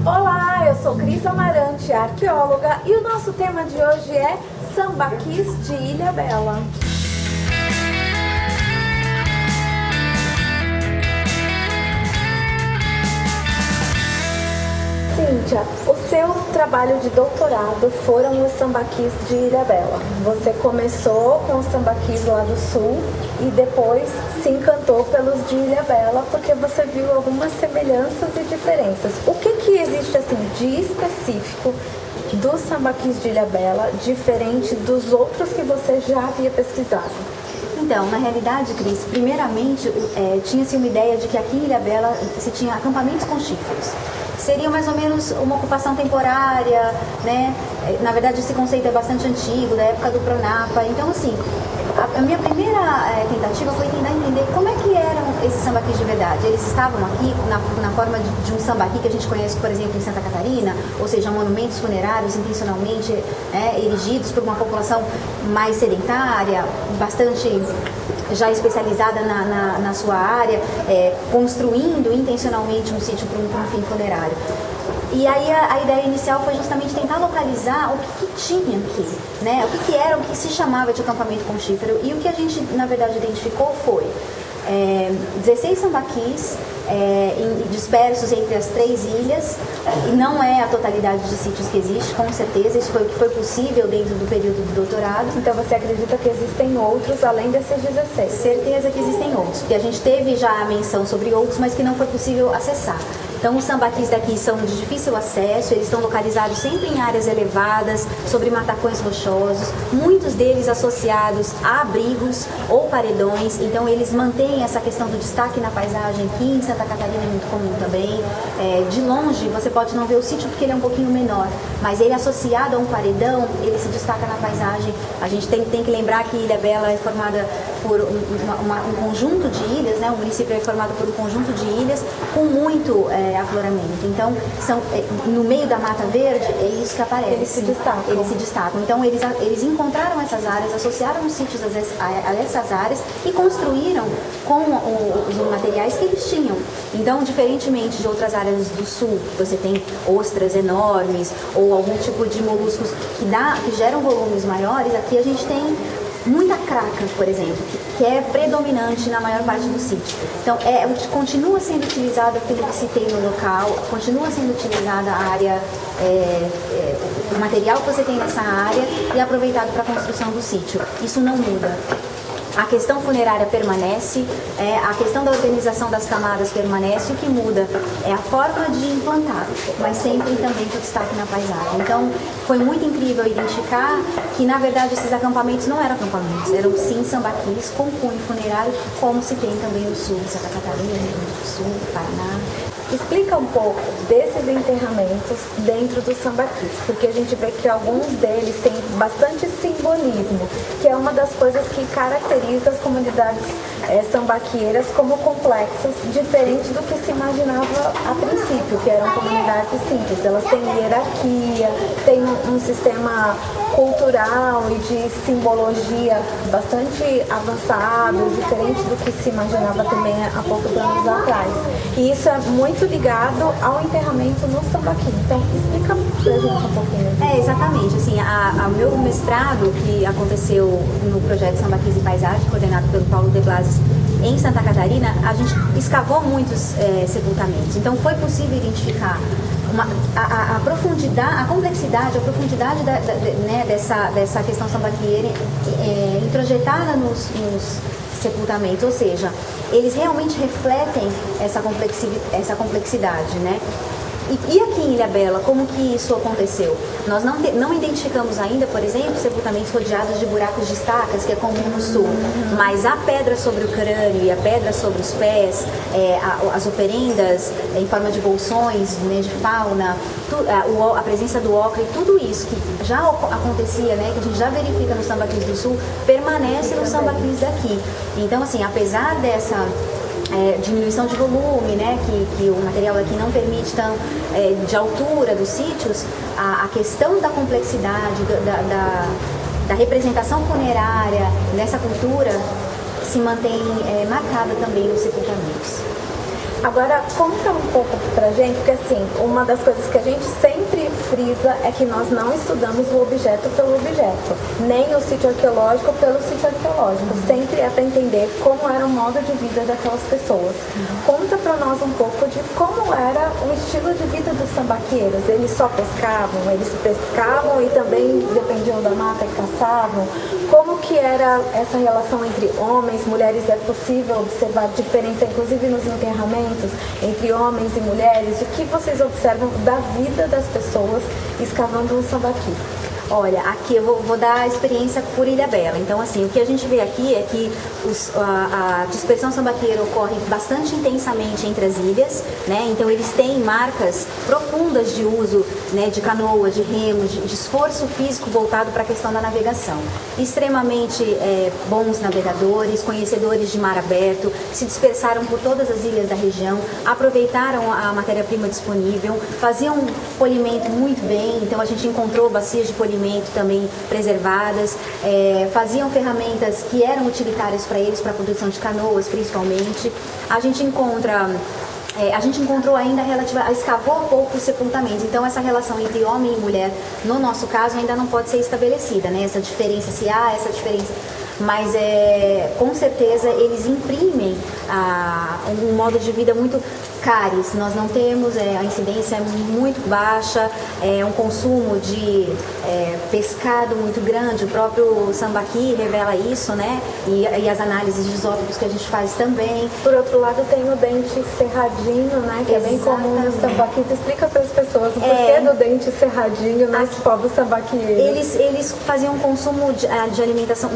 Olá, eu sou Cris Amarante, arqueóloga, e o nosso tema de hoje é Sambaquis de Ilhabela. Cíntia, o seu trabalho de doutorado foram os sambaquis de Ilhabela. Você começou com os sambaquis lá do sul e depois se encantou pelos de Ilhabela porque você viu algumas semelhanças e diferenças. O que existe assim de específico dos sambaquis de Ilhabela, diferente dos outros que você já havia pesquisado? Então, na realidade, Cris, primeiramente tinha-se uma ideia de que aqui em Ilhabela se tinha acampamentos conchyferos. Seria mais ou menos uma ocupação temporária, né? Na verdade, esse conceito é bastante antigo, da época do Pronapa. Então, assim, a minha primeira tentativa foi tentar entender como é que eram esses sambaquis de verdade. Eles estavam aqui na forma de um sambaqui que a gente conhece, por exemplo, em Santa Catarina, ou seja, monumentos funerários intencionalmente erigidos por uma população mais sedentária, bastante já especializada na sua área, construindo intencionalmente um sítio para um fim funerário. E aí a ideia inicial foi justamente tentar localizar o que tinha aqui, né? O que era, o que se chamava de acampamento conchyfero. E o que a gente, na verdade, identificou foi 16 sambaquis dispersos entre as 3 ilhas, e não é a totalidade de sítios que existe, com certeza, isso foi o que foi possível dentro do período do doutorado. Então você acredita que existem outros além desses 16? Certeza que existem outros, porque a gente teve já a menção sobre outros, mas que não foi possível acessar. Então, os sambaquis daqui são de difícil acesso, eles estão localizados sempre em áreas elevadas, sobre matacões rochosos, muitos deles associados a abrigos ou paredões, então eles mantêm essa questão do destaque na paisagem, que em Santa Catarina é muito comum também. De longe, você pode não ver o sítio porque ele é um pouquinho menor, mas ele associado a um paredão, ele se destaca na paisagem. A gente tem que lembrar que Ilhabela é formada por um conjunto de ilhas, né? O município é formado por um conjunto de ilhas com muito afloramento. Então, no meio da mata verde, é isso que aparece. Eles se destacam. Então, eles encontraram essas áreas, associaram os sítios a essas áreas e construíram com os materiais que eles tinham. Então, diferentemente de outras áreas do sul, você tem ostras enormes ou algum tipo de moluscos que geram volumes maiores, aqui a gente tem muita craca, por exemplo, que é predominante na maior parte do sítio. Então, continua sendo utilizado aquilo que se tem no local, continua sendo utilizada a área, o material que você tem nessa área e aproveitado para a construção do sítio. Isso não muda. A questão funerária permanece, a questão da organização das camadas permanece, o que muda é a forma de implantar, mas sempre também com destaque na paisagem. Então, foi muito incrível identificar que, na verdade, esses acampamentos não eram acampamentos, eram sim sambaquis com cunho funerário, como se tem também no sul de Santa Catarina, Rio Grande do Sul, Paraná. Explica um pouco desses enterramentos dentro dos sambaquis, porque a gente vê que alguns deles têm bastante simbolismo, que é uma das coisas que caracteriza as comunidades sambaquieiras como complexas, diferente do que se imaginava a princípio, que eram comunidades simples. Elas têm hierarquia, têm um sistema cultural e de simbologia bastante avançado, diferente do que se imaginava também há poucos anos atrás. E isso é muito ligado ao enterramento no sambaqui. Então, explica pra gente um pouquinho. Exatamente. Assim, o meu mestrado, que aconteceu no projeto Sambaquis e Paisagem, coordenado pelo Paulo de Blasis, em Santa Catarina, a gente escavou muitos sepultamentos. Então, foi possível identificar a profundidade, a complexidade, a profundidade dessa questão sambaquieira introjetada nos sepultamentos, ou seja, eles realmente refletem essa complexidade, né? E aqui em Ilhabela, como que isso aconteceu? Nós não identificamos ainda, por exemplo, sepultamentos rodeados de buracos de estacas, que é comum no sul, mas a pedra sobre o crânio e a pedra sobre os pés, as oferendas em forma de bolsões, né, de fauna, a presença do ocre, tudo isso que já acontecia, né, que a gente já verifica nos sambaquis do sul, permanece nos sambaquis daqui. Então, assim, apesar dessa diminuição de volume, né, que o material aqui não permite tanto de altura dos sítios, a questão da complexidade, da representação funerária nessa cultura se mantém marcada também nos sepultamentos. Agora, conta um pouco pra gente, porque assim, uma das coisas que a gente sempre frisa é que nós não estudamos o objeto pelo objeto, nem o sítio arqueológico pelo sítio arqueológico. Sempre é para entender como era o modo de vida daquelas pessoas. Conta pra nós um pouco de como era o estilo de vida dos sambaqueiros. Eles só pescavam, eles pescavam e também dependiam da mata e caçavam. Como que era essa relação entre homens, mulheres? É possível observar diferença, inclusive nos enterramentos, entre homens e mulheres? O que vocês observam da vida das pessoas escavando um sambaqui? Olha, aqui eu vou dar a experiência por Ilhabela. Então, assim, o que a gente vê aqui é que a dispersão sambaqueira ocorre bastante intensamente entre as ilhas, né? Então, eles têm marcas profundas de uso, né, de canoas, de remos, de esforço físico voltado para a questão da navegação. Extremamente bons navegadores, conhecedores de mar aberto, se dispersaram por todas as ilhas da região, aproveitaram a matéria-prima disponível, faziam polimento muito bem. Então, a gente encontrou bacias de polimento também preservadas, faziam ferramentas que eram utilitárias para eles, para a produção de canoas principalmente. A gente encontrou ainda escavou há pouco os sepultamentos. Então essa relação entre homem e mulher, no nosso caso, ainda não pode ser estabelecida, né? Essa diferença, se há essa diferença. Mas com certeza eles imprimem um modo de vida muito cáries. Nós não temos, a incidência é muito baixa, um consumo de pescado muito grande. O próprio sambaqui revela isso, né? E as análises de isótopos que a gente faz também. Por outro lado, tem o dente cerradinho, né? Que é bem comum nos sambaquis. Explica para as pessoas o porquê do dente cerradinho nos povos sambaquieiros. Eles faziam um consumo de alimentação,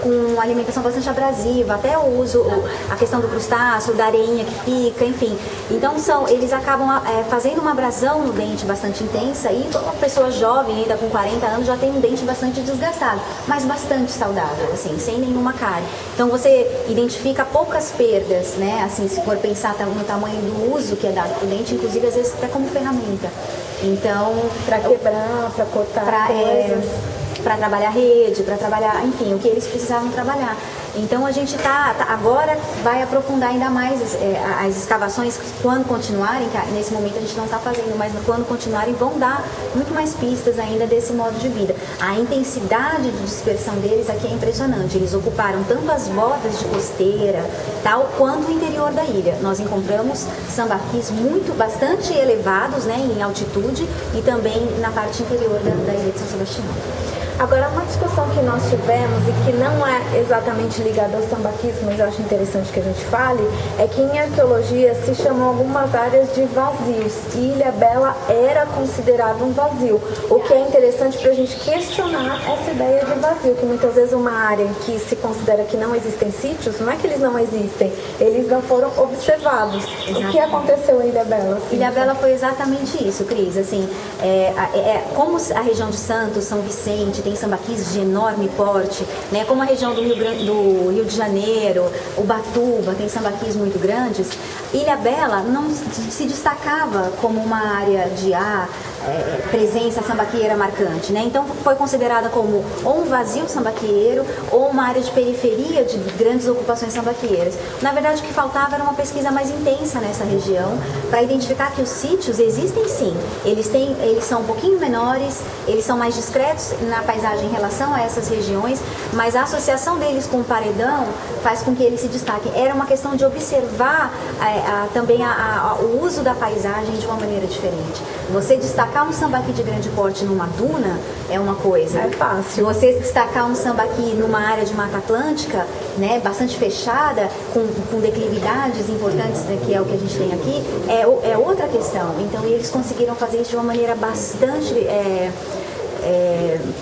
com alimentação bastante abrasiva, até o uso, a questão do crustáceo, da areinha que fica, enfim. Então eles acabam fazendo uma abrasão no dente bastante intensa, e uma pessoa jovem, ainda com 40 anos, já tem um dente bastante desgastado, mas bastante saudável, assim, sem nenhuma cárie. Então você identifica poucas perdas, né? Assim, se for pensar no tamanho do uso que é dado para o dente, inclusive às vezes até como ferramenta. Então, para quebrar, para cortar coisas. Para trabalhar rede, para trabalhar, enfim, o que eles precisavam trabalhar. Então a gente agora vai aprofundar ainda mais as escavações quando continuarem, que nesse momento a gente não está fazendo, mas quando continuarem vão dar muito mais pistas ainda desse modo de vida. A intensidade de dispersão deles aqui é impressionante. Eles ocuparam tanto as bordas de costeira, tal, quanto o interior da ilha. Nós encontramos sambaquis bastante elevados, né, em altitude, e também na parte interior da ilha de São Sebastião. Agora, uma discussão que nós tivemos e que não é exatamente ligada ao sambaquis, mas eu acho interessante que a gente fale, é que em arqueologia se chamam algumas áreas de vazios, e Ilhabela era considerado um vazio, o que é interessante para a gente questionar essa ideia de vazio, que muitas vezes uma área em que se considera que não existem sítios, não é que eles não existem, eles não foram observados. Exatamente. O que aconteceu em Ilhabela? Assim? Ilhabela foi exatamente isso, Cris. Assim, como a região de Santos, São Vicente, tem sambaquis de enorme porte, né? Como a região do Rio de Janeiro, Ubatuba, tem sambaquis muito grandes. Ilhabela não se destacava como uma área de presença sambaquieira marcante, né? Então foi considerada como ou um vazio sambaquieiro ou uma área de periferia de grandes ocupações sambaquieiras. Na verdade, o que faltava era uma pesquisa mais intensa nessa região para identificar que os sítios existem sim. Eles são um pouquinho menores, eles são mais discretos na paisagem em relação a essas regiões, mas a associação deles com o paredão faz com que eles se destaquem. Era uma questão de observar também o uso da paisagem de uma maneira diferente. Você destacar um sambaqui de grande porte numa duna é uma coisa. É fácil. Você destacar um sambaqui numa área de Mata Atlântica, né, bastante fechada, com declividades importantes, né, que é o que a gente tem aqui, é outra questão. Então eles conseguiram fazer isso de uma maneira bastante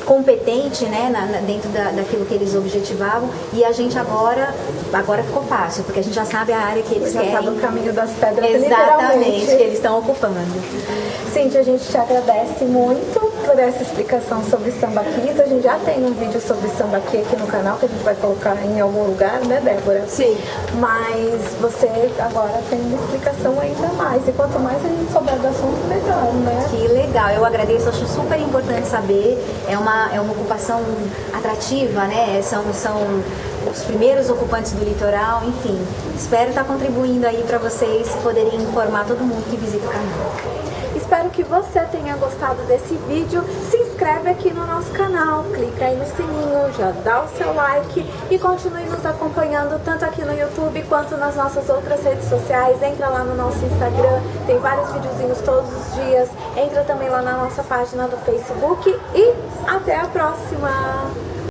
competente, né, dentro daquilo que eles objetivavam, e a gente agora ficou fácil, porque a gente já sabe a área que eles querem. Já sabe o caminho das pedras, exatamente, que eles estão ocupando. Cíntia, a gente te agradece muito por essa explicação sobre sambaquis. A gente já tem um vídeo sobre sambaqui aqui no canal, que a gente vai colocar em algum lugar, né, Débora? Sim. Mas você agora tem uma explicação ainda mais, e quanto mais a gente souber do assunto, melhor, né? Que legal, eu agradeço, acho super importante saber. É uma ocupação atrativa, né? os primeiros ocupantes do litoral, enfim. Espero estar contribuindo aí para vocês poderem informar todo mundo que visita o canal. Espero que você tenha gostado desse vídeo. Se inscreve aqui no nosso canal, clica aí no sininho, já dá o seu like e continue nos acompanhando tanto aqui no YouTube quanto nas nossas outras redes sociais. Entra lá no nosso Instagram, tem vários videozinhos todos os dias. Entra também lá na nossa página do Facebook e até a próxima!